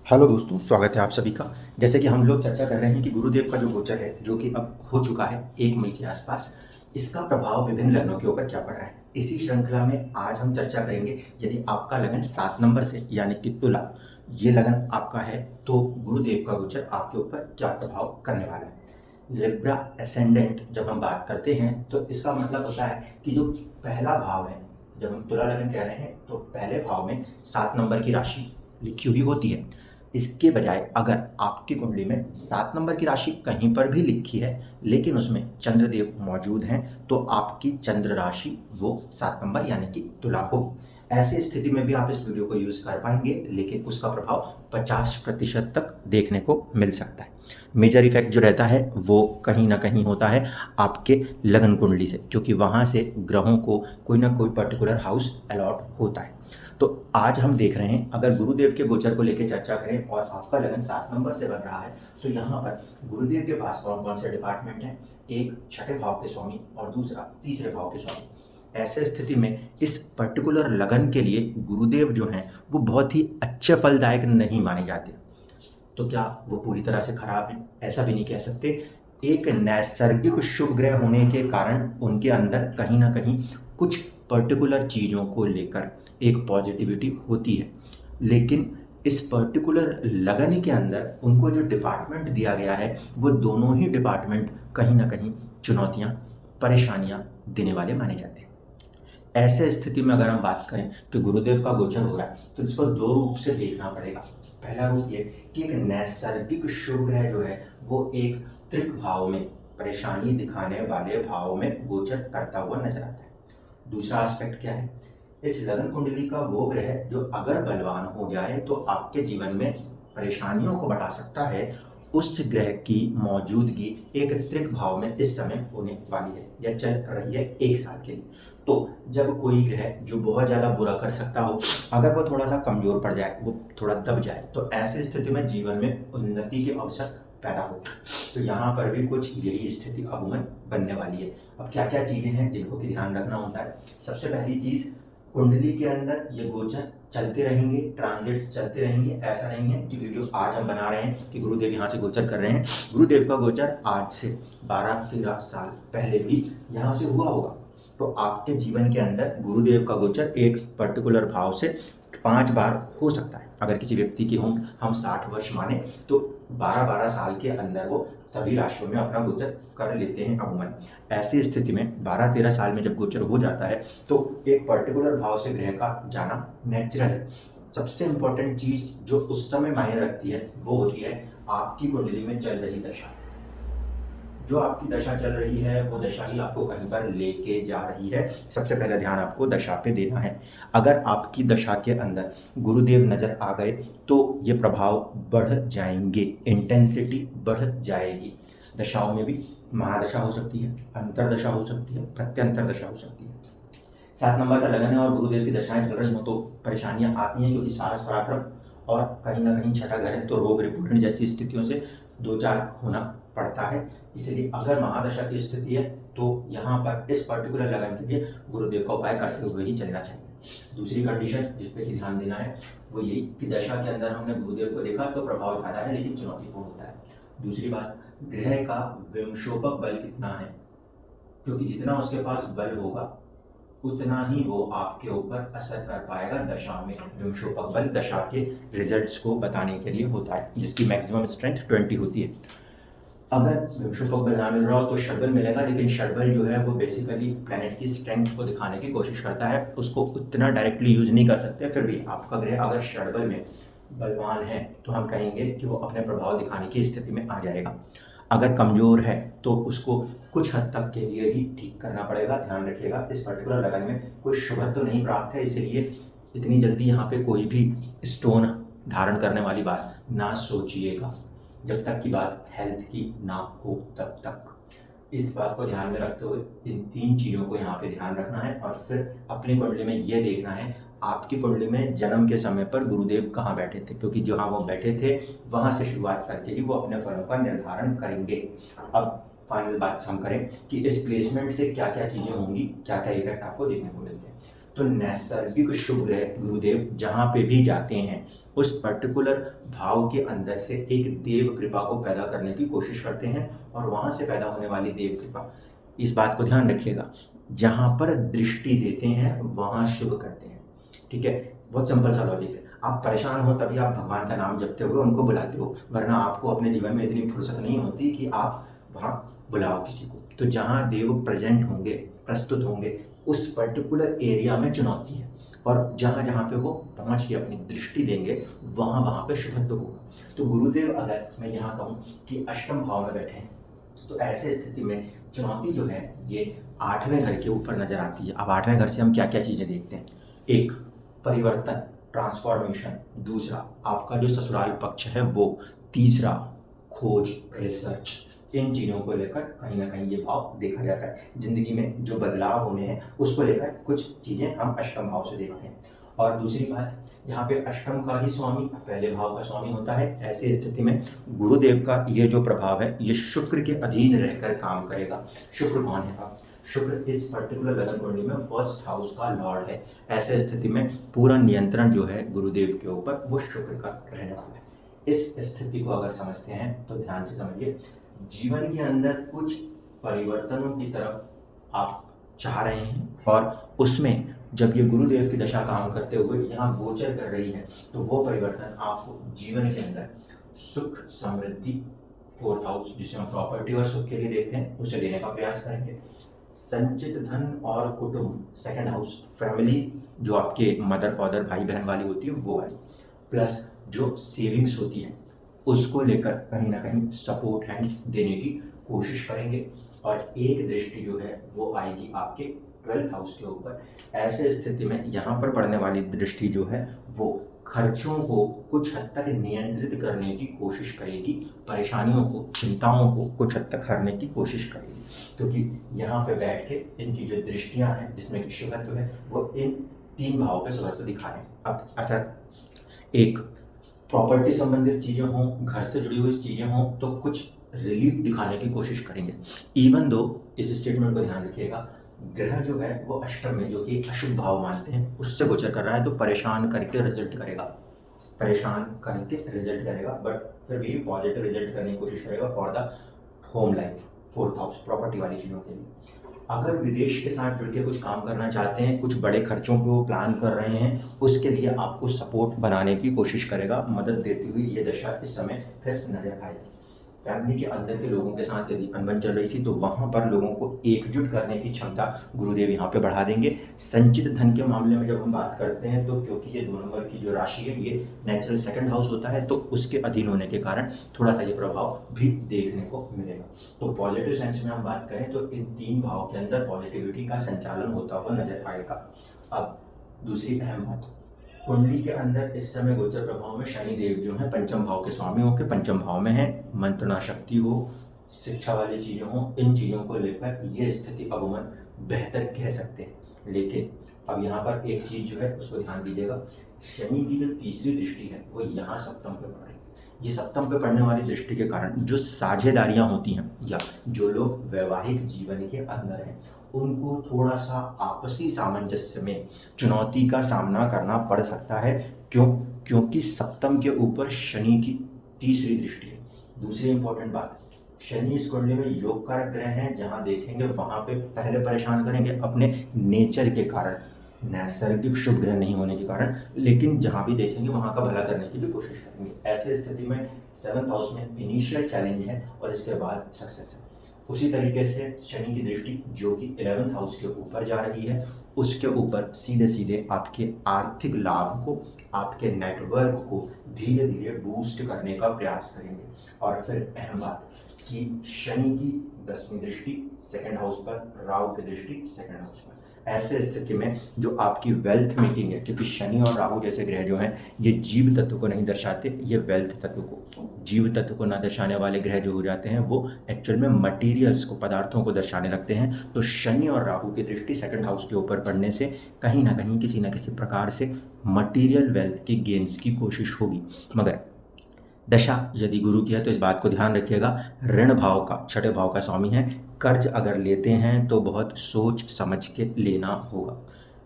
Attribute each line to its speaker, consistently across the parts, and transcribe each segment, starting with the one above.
Speaker 1: Hello दोस्तों, स्वागत है आप सभी का। जैसे कि हम लोग चर्चा कर रहे हैं कि गुरुदेव का जो गोचर है, जो कि अब हो चुका है 1 मई के आसपास, इसका प्रभाव विभिन्न लग्नों के ऊपर क्या पड़ रहा है। इसी श्रृंखला में आज हम चर्चा करेंगे, यदि आपका लगन 7 नंबर से यानी कि तुला ये लगन आपका है, तो गुरुदेव का गोचर आपके ऊपर क्या प्रभाव करने वाला है। लिब्रा एसेंडेंट जब हम बात करते हैं तो इसका मतलब होता है कि जो पहला भाव है, जब हम तुला लगन कह रहे हैं तो पहले भाव में 7 नंबर की राशि लिखी हुई होती है। इसके बजाय अगर आपकी कुंडली में 7 नंबर की राशि कहीं पर भी लिखी है लेकिन उसमें चंद्रदेव मौजूद हैं, तो आपकी चंद्र राशि वो 7 नंबर यानी कि तुला होगी। ऐसी स्थिति में भी आप इस वीडियो को यूज़ कर पाएंगे, लेकिन उसका प्रभाव 50% तक देखने को मिल सकता है। मेजर इफेक्ट जो रहता है वो कहीं ना कहीं होता है आपके लगन कुंडली से, क्योंकि वहाँ से ग्रहों को कोई ना कोई पर्टिकुलर हाउस अलॉट होता है। तो आज हम देख रहे हैं, अगर गुरुदेव के गोचर को लेकर चर्चा करें और आपका लगन 7 नंबर से बन रहा है, तो यहाँ पर गुरुदेव के पास कौन कौन से डिपार्टमेंट हैं। एक छठे भाव के स्वामी और दूसरा तीसरे भाव के स्वामी। ऐसे स्थिति में इस पर्टिकुलर लगन के लिए गुरुदेव जो हैं वो बहुत ही अच्छे फलदायक नहीं माने जाते। तो क्या वो पूरी तरह से खराब हैं? ऐसा भी नहीं कह सकते। एक नैसर्गिक शुभ ग्रह होने के कारण उनके अंदर कहीं ना कहीं कुछ पर्टिकुलर चीज़ों को लेकर एक पॉजिटिविटी होती है, लेकिन इस पर्टिकुलर लगन के अंदर उनको जो डिपार्टमेंट दिया गया है वो दोनों ही डिपार्टमेंट कहीं ना कहीं चुनौतियाँ, परेशानियाँ देने वाले माने जाते हैं। ऐसे स्थिति में अगर हम बात करें कि गुरुदेव का गोचर हो रहा है, तो इसको 2 रूप से देखना पड़ेगा। पहला रूप ये कि एक नैसर्गिक शुभ ग्रह जो है वो एक त्रिक भाव में, परेशानी दिखाने वाले भाव में गोचर करता हुआ नजर आता है। दूसरा एस्पेक्ट क्या है, इस लगन कुंडली का वो ग्रह जो अगर बलवान हो जाए तो आपके जीवन में परेशानियों को बढ़ा सकता है, उस ग्रह की मौजूदगी एक त्रिक भाव में इस समय होने वाली है या चल रही है 1 साल के लिए। तो जब कोई ग्रह जो बहुत ज़्यादा बुरा कर सकता हो, अगर वो थोड़ा सा कमज़ोर पड़ जाए, वो थोड़ा दब जाए, तो ऐसी स्थिति में जीवन में उन्नति के अवसर पैदा होते हैं। तो यहाँ पर भी कुछ यही स्थिति अमूमन बनने वाली है। अब क्या क्या चीज़ें हैं जिनको कि ध्यान रखना होता है। सबसे पहली चीज़, कुंडली के अंदर ये गोचर चलते रहेंगे, ट्रांजिट्स चलते रहेंगे। ऐसा नहीं है कि वीडियो आज हम बना रहे हैं कि गुरुदेव यहाँ से गोचर कर रहे हैं। गुरुदेव का गोचर आज से 12-13 साल पहले भी यहाँ से हुआ होगा। तो आपके जीवन के अंदर गुरुदेव का गोचर एक पर्टिकुलर भाव से 5 बार हो सकता है। अगर किसी व्यक्ति की उम्र हम 60 वर्ष माने तो 12-12 साल के अंदर वो सभी राशियों में अपना गोचर कर लेते हैं अमूमन। ऐसी स्थिति में 12-13 साल में जब गोचर हो जाता है तो एक पर्टिकुलर भाव से ग्रह का जाना नेचुरल है। सबसे इंपॉर्टेंट चीज़ जो उस समय मायने रखती है वो होती है आपकी कुंडली में चल रही दशा। जो आपकी दशा चल रही है वो दशा ही आपको कहीं पर लेके जा रही है। सबसे पहला ध्यान आपको दशा पे देना है। अगर आपकी दशा के अंदर गुरुदेव नज़र आ गए तो ये प्रभाव बढ़ जाएंगे, इंटेंसिटी बढ़ जाएगी। दशाओं में भी महादशा हो सकती है, अंतरदशा हो सकती है, प्रत्यंतर दशा हो सकती है। 7 नंबर का लगन है और गुरुदेव की दशाएं चल रही हो तो परेशानियां आती हैं, क्योंकि साहस पराक्रम और कहीं ना कहीं छठा घर है तो रोग रिपूर्ण जैसी स्थितियों से दो चार होना पड़ता है। इसलिए अगर महादशा की स्थिति है तो यहाँ पर इस पर्टिकुलर लगन के लिए गुरुदेव का उपाय करते हुए ही चलना चाहिए। दूसरी कंडीशन जिस पे कि ध्यान देना है वो यही कि दशा के अंदर हमने गुरुदेव को देखा तो प्रभाव ज़्यादा है लेकिन चुनौतीपूर्ण होता है। दूसरी बात, ग्रह का विंशोपक बल कितना है, क्योंकि जितना उसके पास बल होगा उतना ही वो आपके ऊपर असर कर पाएगा दशा में। विंशोपक बल दशा के रिजल्ट्स को बताने के लिए होता है, जिसकी मैक्सिमम स्ट्रेंथ 20 होती है। अगर विंशोपक बल ना मिल रहा हो तो षडबल मिलेगा, लेकिन षडबल जो है वो बेसिकली प्लैनेट की स्ट्रेंथ को दिखाने की कोशिश करता है, उसको उतना डायरेक्टली यूज नहीं कर सकते। फिर भी आपका ग्रह अगर षडबल में बलवान है तो हम कहेंगे कि वो अपने प्रभाव दिखाने की स्थिति में आ जाएगा। अगर कमज़ोर है तो उसको कुछ हद तक के लिए ही ठीक करना पड़ेगा। ध्यान रखिएगा, इस पर्टिकुलर लगन में कोई शुभ तो नहीं प्राप्त है, इसलिए इतनी जल्दी यहाँ पे कोई भी स्टोन धारण करने वाली बात ना सोचिएगा, जब तक की बात हेल्थ की ना हो तब तक। इस बात को ध्यान में रखते हुए इन 3 चीज़ों को यहाँ पे ध्यान रखना है और फिर अपनी कुंडली में ये देखना है आपकी कुंडली में जन्म के समय पर गुरुदेव कहाँ बैठे थे, क्योंकि जहाँ वो बैठे थे वहाँ से शुरुआत करके ही वो अपने फलों का निर्धारण करेंगे। अब फाइनल बात हम करें कि इस प्लेसमेंट से क्या क्या चीज़ें होंगी, क्या क्या इफेक्ट आपको देखने को मिलते हैं। तो नैसर्गिक शुभ ग्रह गुरुदेव जहाँ पे भी जाते हैं उस पर्टिकुलर भाव के अंदर से एक देव कृपा को पैदा करने की कोशिश करते हैं, और वहाँ से पैदा होने वाली देव कृपा, इस बात को ध्यान रखिएगा, जहाँ पर दृष्टि देते हैं वहाँ शुभ करते हैं। ठीक है, बहुत सिंपल सा लॉजिक है। आप परेशान हो तभी आप भगवान का नाम जपते हुए उनको बुलाते हो, वरना आपको अपने जीवन में इतनी फुर्सत नहीं होती कि आप वहाँ बुलाओ किसी को। तो जहाँ देव प्रेजेंट होंगे, प्रस्तुत होंगे, उस पर्टिकुलर एरिया में चुनौती है, और जहाँ जहाँ पे वो पहुँच के अपनी दृष्टि देंगे वहाँ वहाँ पे शुभत्व होगा। तो गुरुदेव अगर मैं यहाँ कहूँ कि अष्टम भाव में बैठे हैं, तो ऐसे स्थिति में चुनौती जो है ये 8वें घर के ऊपर नजर आती है। अब 8वें घर से हम क्या क्या चीज़ें देखते हैं? एक, परिवर्तन, ट्रांसफॉर्मेशन। दूसरा, आपका जो ससुराल पक्ष है वो। तीसरा, खोज, रिसर्च। इन चीज़ों को लेकर कहीं ना कहीं ये भाव देखा जाता है। जिंदगी में जो बदलाव होने हैं उसको लेकर कुछ चीज़ें हम अष्टम भाव से देखते हैं। और दूसरी बात, यहाँ पे अष्टम का ही स्वामी पहले भाव का स्वामी होता है। ऐसी स्थिति में गुरुदेव का ये जो प्रभाव है ये शुक्र के अधीन रहकर काम करेगा। शुक्र कौन है? आप शुक्र इस पर्टिकुलर लगन कुंडली में फर्स्ट हाउस का लॉर्ड है। ऐसे स्थिति में पूरा नियंत्रण जो है गुरुदेव के ऊपर वो शुक्र का रहने वाला है। इस स्थिति को अगर समझते हैं तो ध्यान से समझिए, जीवन के अंदर कुछ परिवर्तनों की तरफ आप चाह रहे हैं, और उसमें जब ये गुरुदेव की दशा काम करते हुए यहाँ गोचर कर रही है तो वो परिवर्तन आपको जीवन के अंदर सुख, समृद्धि, फोर्थ हाउस जिसे हम प्रॉपर्टी और सुख के लिए देखते हैं उसे देने का प्रयास करेंगे। संचित धन और कुटुंब, सेकंड हाउस, फैमिली जो आपके मदर फादर भाई बहन वाली होती है वो वाली, प्लस जो सेविंग्स होती है उसको लेकर कहीं ना कहीं सपोर्ट हैंड्स देने की कोशिश करेंगे। और एक दृष्टि जो है वो आएगी आपके 12th हाउस के ऊपर। ऐसे स्थिति में यहाँ पर पड़ने वाली दृष्टि जो है वो खर्चों को कुछ हद तक नियंत्रित करने की कोशिश करेगी, परेशानियों को, चिंताओं को कुछ हद तक हरने की कोशिश करेगी, क्योंकि यहाँ पे बैठ के इनकी जो दृष्टियाँ हैं जिसमें कि शुभत्व है वो इन 3 भावों पे शुभत्व दिखा रहे हैं। अब ऐसा एक प्रॉपर्टी संबंधित चीज़ें हों, घर से जुड़ी हुई चीज़ें हों, तो कुछ रिलीफ दिखाने की कोशिश करेंगे। इवन दो इस स्टेटमेंट को ध्यान रखिएगा, ग्रह जो है वो अष्टम में जो कि अशुभ भाव मानते हैं उससे गोचर कर रहा है, तो परेशान करके रिजल्ट करेगा, बट फिर भी पॉजिटिव रिजल्ट करने की कोशिश करेगा for the home life, fourth house, property वाली चीज़ों के लिए। अगर विदेश के साथ जुड़ के कुछ काम करना चाहते हैं, कुछ बड़े खर्चों को प्लान कर रहे हैं, उसके लिए आपको सपोर्ट बनाने की कोशिश करेगा, मदद देती हुई ये दशा इस समय फिर नजर आएगी। फैमिली के अंदर के लोगों के साथ यदि अनबन चल रही थी तो वहाँ पर लोगों को एकजुट करने की क्षमता गुरुदेव यहाँ पे बढ़ा देंगे। संचित धन के मामले में जब हम बात करते हैं तो क्योंकि ये 2 नंबर की जो राशि है ये नेचुरल सेकंड हाउस होता है, तो उसके अधीन होने के कारण थोड़ा सा ये प्रभाव भी देखने को मिलेगा। तो पॉजिटिव सेंस में हम बात करें तो इन 3 भाव के अंदर पॉजिटिविटी का संचालन होता हुआ नजर आएगा। अब दूसरी अहम बात, कुंडली के अंदर इस समय गोचर प्रभाव में शनि देव जो है पंचम भाव के स्वामी होकर पंचम भाव में है। मंत्रणा शक्ति हो, शिक्षा वाली चीज़ें हो, इन चीज़ों को लेकर ये स्थिति अमूमन बेहतर कह सकते हैं। लेकिन अब यहाँ पर एक चीज़ जो है उसको ध्यान दीजिएगा, शनि की जो तीसरी दृष्टि है वो यहाँ सप्तम पे पड़ रही है। ये सप्तम पे पड़ने वाली दृष्टि के कारण जो साझेदारियाँ होती हैं या जो लोग वैवाहिक जीवन के अंदर हैं उनको थोड़ा सा आपसी सामंजस्य में चुनौती का सामना करना पड़ सकता है। क्योंकि सप्तम के ऊपर शनि की तीसरी दृष्टि है। दूसरी इंपॉर्टेंट बात, शनि इस कुंडली में योग कारक ग्रह हैं, जहाँ देखेंगे वहाँ पे पहले परेशान करेंगे अपने नेचर के कारण, नैसर्गिक शुभ ग्रह नहीं होने के कारण, लेकिन जहाँ भी देखेंगे वहाँ का भला करने की भी कोशिश करेंगे। ऐसे स्थिति में 7th हाउस में इनिशियल चैलेंज है और इसके बाद सक्सेस है। उसी तरीके से शनि की दृष्टि जो कि 11th हाउस के ऊपर जा रही है उसके ऊपर सीधे सीधे आपके आर्थिक लाभ को, आपके नेटवर्क को धीरे धीरे बूस्ट करने का प्रयास करेंगे। और फिर अहम बात कि शनि की 10वीं दृष्टि 2nd हाउस पर, राहु की दृष्टि 2nd हाउस पर। ऐसे स्थिति में जो आपकी वेल्थ मेकिंग है, क्योंकि शनि और राहु जैसे ग्रह जो हैं ये जीव तत्व को नहीं दर्शाते, ये वेल्थ तत्व को, जीव तत्व को ना दर्शाने वाले ग्रह जो हो जाते हैं वो एक्चुअल में मटेरियल्स को, पदार्थों को दर्शाने लगते हैं। तो शनि और राहु की दृष्टि 2nd हाउस के ऊपर पड़ने से कहीं ना कहीं किसी न किसी प्रकार से मटीरियल वेल्थ के गेन्स की कोशिश होगी। मगर दशा यदि गुरु की है तो इस बात को ध्यान रखिएगा, ऋण भाव का, 6ठे भाव का स्वामी है। कर्ज अगर लेते हैं तो बहुत सोच समझ के लेना होगा।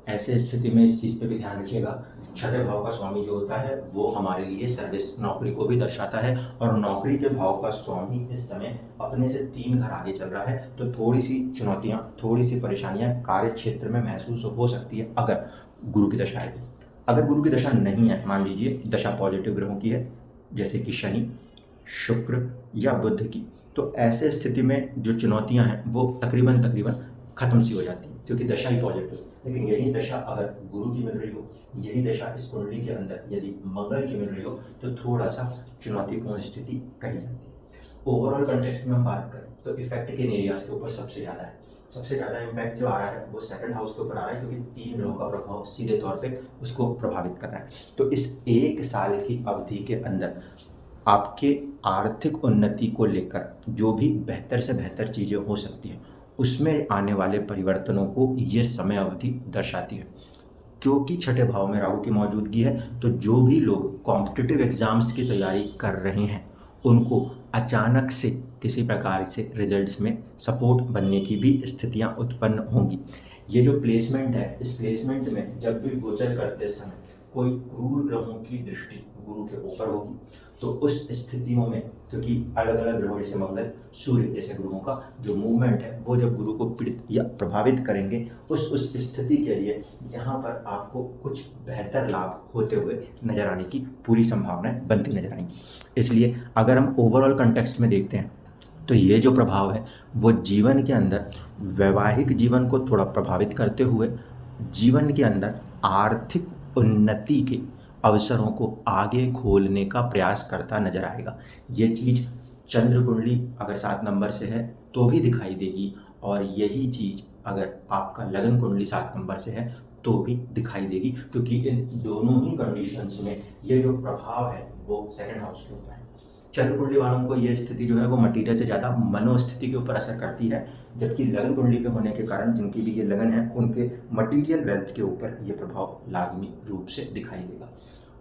Speaker 1: ऐसे स्थिति में इस चीज़ पे भी ध्यान रखिएगा, छठे भाव का स्वामी जो होता है वो हमारे लिए सर्विस, नौकरी को भी दर्शाता है, और नौकरी के भाव का स्वामी इस समय अपने से 3 घर आगे चल रहा है, तो थोड़ी सी चुनौतियाँ, थोड़ी सी परेशानियाँ कार्य क्षेत्र में महसूस हो सकती है अगर गुरु की दशा है। अगर गुरु की दशा नहीं है, मान लीजिए दशा पॉजिटिव ग्रहों की है, जैसे कि शनि, शुक्र या बुध की, तो ऐसे स्थिति में जो चुनौतियां हैं वो तकरीबन खत्म सी हो जाती हैं, क्योंकि दशा ही पॉजिटिव। लेकिन यही दशा अगर गुरु की मिल रही हो, यही दशा इस कुंडली के अंदर यदि मंगल की मिल रही हो, तो थोड़ा सा चुनौतीपूर्ण स्थिति कही जाती है। ओवरऑल कंटेक्स्ट में हम बात करें तो इफेक्ट के एरियाज के ऊपर सबसे ज़्यादा इम्पैक्ट जो आ रहा है वो सेकंड हाउस के ऊपर आ रहा है, क्योंकि 3 ग्रहों का प्रभाव सीधे तौर पे उसको प्रभावित कर रहा है। तो इस 1 साल की अवधि के अंदर आपके आर्थिक उन्नति को लेकर जो भी बेहतर से बेहतर चीज़ें हो सकती हैं, उसमें आने वाले परिवर्तनों को ये समय अवधि दर्शाती है। क्योंकि छठे भाव में राहु की मौजूदगी है, तो जो भी लोग कॉम्पिटिटिव एग्जाम्स की तैयारी कर रहे हैं उनको अचानक से किसी प्रकार से रिजल्ट्स में सपोर्ट बनने की भी स्थितियां उत्पन्न होंगी। ये जो प्लेसमेंट है, इस प्लेसमेंट में जब भी गोचर करते समय कोई क्रूर ग्रहों की दृष्टि गुरु के ऊपर होगी, तो उस स्थितियों में, क्योंकि अलग अलग ग्रहों जैसे मंगल, सूर्य जैसे ग्रहों का जो मूवमेंट है वो जब गुरु को पीड़ित या प्रभावित करेंगे, उस स्थिति के लिए यहाँ पर आपको कुछ बेहतर लाभ होते हुए नजर आने की पूरी संभावनाएं बनती नजर आएंगी। इसलिए अगर हम ओवरऑल कंटेक्स्ट में देखते हैं तो ये जो प्रभाव है वो जीवन के अंदर वैवाहिक जीवन को थोड़ा प्रभावित करते हुए जीवन के अंदर आर्थिक उन्नति के अवसरों को आगे खोलने का प्रयास करता नजर आएगा। ये चीज़ चंद्र कुंडली अगर 7 नंबर से है तो भी दिखाई देगी, और यही चीज़ अगर आपका लगन कुंडली 7 नंबर से है तो भी दिखाई देगी, क्योंकि इन दोनों ही कंडीशंस में ये जो प्रभाव है वो सेकंड हाउस के ऊपर है। चंद्र कुंडली वालों को ये स्थिति जो है वो मटीरियल से ज़्यादा मनोस्थिति के ऊपर असर करती है, जबकि लगन कुंडली पे होने के कारण जिनकी भी ये लगन है उनके मटीरियल वेल्थ के ऊपर ये प्रभाव लाजमी रूप से दिखाई देगा।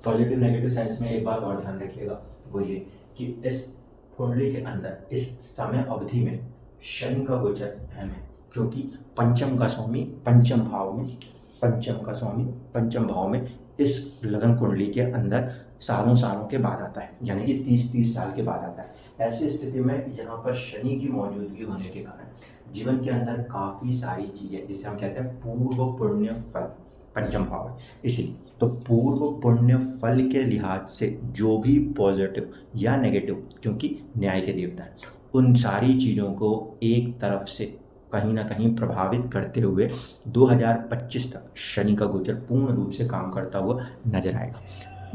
Speaker 1: पॉजिटिव नेगेटिव सेंस में एक बात और ध्यान रखिएगा, वो ये कि इस कुंडली के अंदर इस समय अवधि में शनि का गोचर अहम है, क्योंकि पंचम का स्वामी पंचम भाव में इस लगन कुंडली के अंदर सालों के बाद आता है, यानी कि 30 साल के बाद आता है। ऐसी स्थिति में यहाँ पर शनि की मौजूदगी होने के कारण जीवन के अंदर काफ़ी सारी चीज़ें, जिसे हम कहते हैं पूर्व पुण्य फल, पंचम भाव है इसीलिए, तो पूर्व पुण्य फल के लिहाज से जो भी पॉजिटिव या नेगेटिव, क्योंकि न्याय के देवता है, उन सारी चीज़ों को एक तरफ से कहीं ना कहीं प्रभावित करते हुए 2025 तक शनि का गोचर पूर्ण रूप से काम करता हुआ नजर आएगा।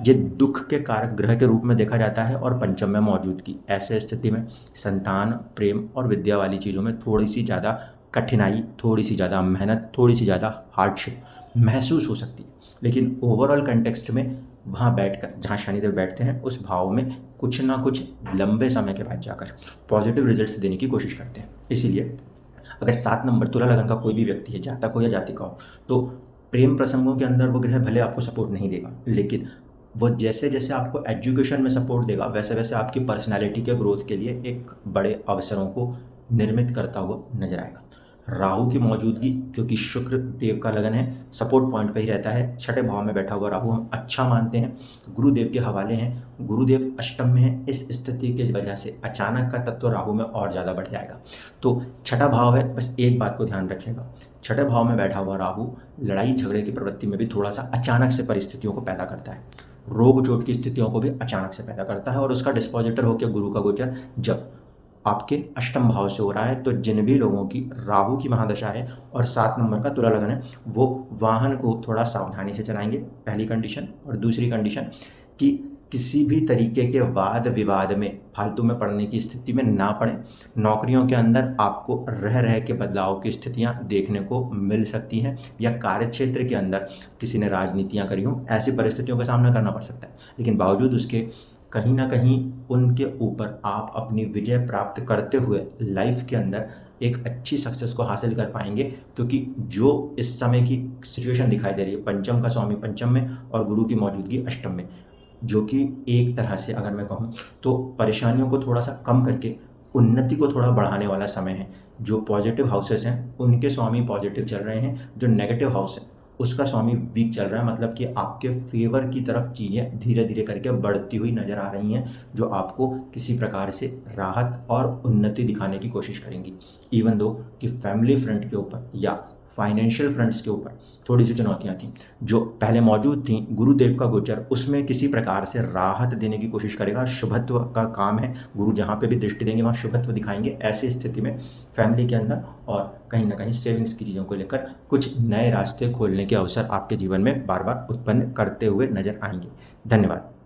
Speaker 1: ये दुख के कारक ग्रह के रूप में देखा जाता है, और पंचम में मौजूदगी ऐसे स्थिति में संतान, प्रेम और विद्या वाली चीज़ों में थोड़ी सी ज़्यादा कठिनाई, थोड़ी सी ज़्यादा मेहनत, थोड़ी सी ज़्यादा हार्डशिप महसूस हो सकती है। लेकिन ओवरऑल कंटेक्स्ट में वहाँ बैठकर, जहाँ शनिदेव बैठते हैं उस भाव में कुछ ना कुछ लंबे समय के बाद जाकर पॉजिटिव रिजल्ट्स देने की कोशिश करते हैं। इसीलिए अगर 7 नंबर तुला लगन का कोई भी व्यक्ति है, जातक हो या जातिका हो, तो प्रेम प्रसंगों के अंदर वो ग्रह भले आपको सपोर्ट नहीं देगा, लेकिन वो जैसे जैसे आपको एजुकेशन में सपोर्ट देगा वैसे वैसे आपकी पर्सनालिटी के ग्रोथ के लिए एक बड़े अवसरों को निर्मित करता हुआ नजर आएगा। राहु की मौजूदगी, क्योंकि शुक्र देव का लगन है, सपोर्ट पॉइंट पे ही रहता है, छठे भाव में बैठा हुआ राहु हम अच्छा मानते हैं, गुरुदेव के हवाले हैं, गुरुदेव अष्टम में है। इस स्थिति की वजह से अचानक का तत्व राहु में और ज़्यादा बढ़ जाएगा। तो छठा भाव है, बस एक बात को ध्यान रखिएगा, छठे भाव में बैठा हुआ राहु लड़ाई झगड़े की प्रवृत्ति में भी थोड़ा सा अचानक से परिस्थितियों को पैदा करता है, रोग चोट की स्थितियों को भी अचानक से पैदा करता है, और उसका डिस्पोजिटर होकर गुरु का गोचर जब आपके अष्टम भाव से हो रहा है, तो जिन भी लोगों की राहु की महादशा है और 7 नंबर का तुला लगन है, वो वाहन को थोड़ा सावधानी से चलाएंगे, पहली कंडीशन। और दूसरी कंडीशन कि किसी भी तरीके के वाद विवाद में फालतू में पड़ने की स्थिति में ना पड़े। नौकरियों के अंदर आपको रह रह के बदलाव की स्थितियां देखने को मिल सकती हैं, या कार्यक्षेत्र के अंदर किसी ने राजनीतियां करी हों, ऐसी परिस्थितियों का सामना करना पड़ सकता है। लेकिन बावजूद उसके कहीं ना कहीं उनके ऊपर आप अपनी विजय प्राप्त करते हुए लाइफ के अंदर एक अच्छी सक्सेस को हासिल कर पाएंगे, क्योंकि जो इस समय की सिचुएशन दिखाई दे रही है, पंचम का स्वामी पंचम में और गुरु की मौजूदगी अष्टम में, जो कि एक तरह से अगर मैं कहूँ तो परेशानियों को थोड़ा सा कम करके उन्नति को थोड़ा बढ़ाने वाला समय है। जो पॉजिटिव हाउसेस हैं उनके स्वामी पॉजिटिव चल रहे हैं, जो नेगेटिव हाउस हैं उसका स्वामी वीक चल रहा है, मतलब कि आपके फेवर की तरफ चीज़ें धीरे धीरे करके बढ़ती हुई नज़र आ रही हैं, जो आपको किसी प्रकार से राहत और उन्नति दिखाने की कोशिश करेंगी। इवन दो कि फैमिली फ्रंट के ऊपर या फाइनेंशियल फ्रंट्स के ऊपर थोड़ी सी चुनौतियाँ थीं जो पहले मौजूद थीं, गुरुदेव का गोचर उसमें किसी प्रकार से राहत देने की कोशिश करेगा। शुभत्व का काम है, गुरु जहाँ पे भी दृष्टि देंगे वहाँ शुभत्व दिखाएंगे। ऐसी स्थिति में फैमिली के अंदर और कहीं ना कहीं सेविंग्स की चीज़ों को लेकर कुछ नए रास्ते खोलने के अवसर आपके जीवन में बार बार उत्पन्न करते हुए नजर आएंगे। धन्यवाद।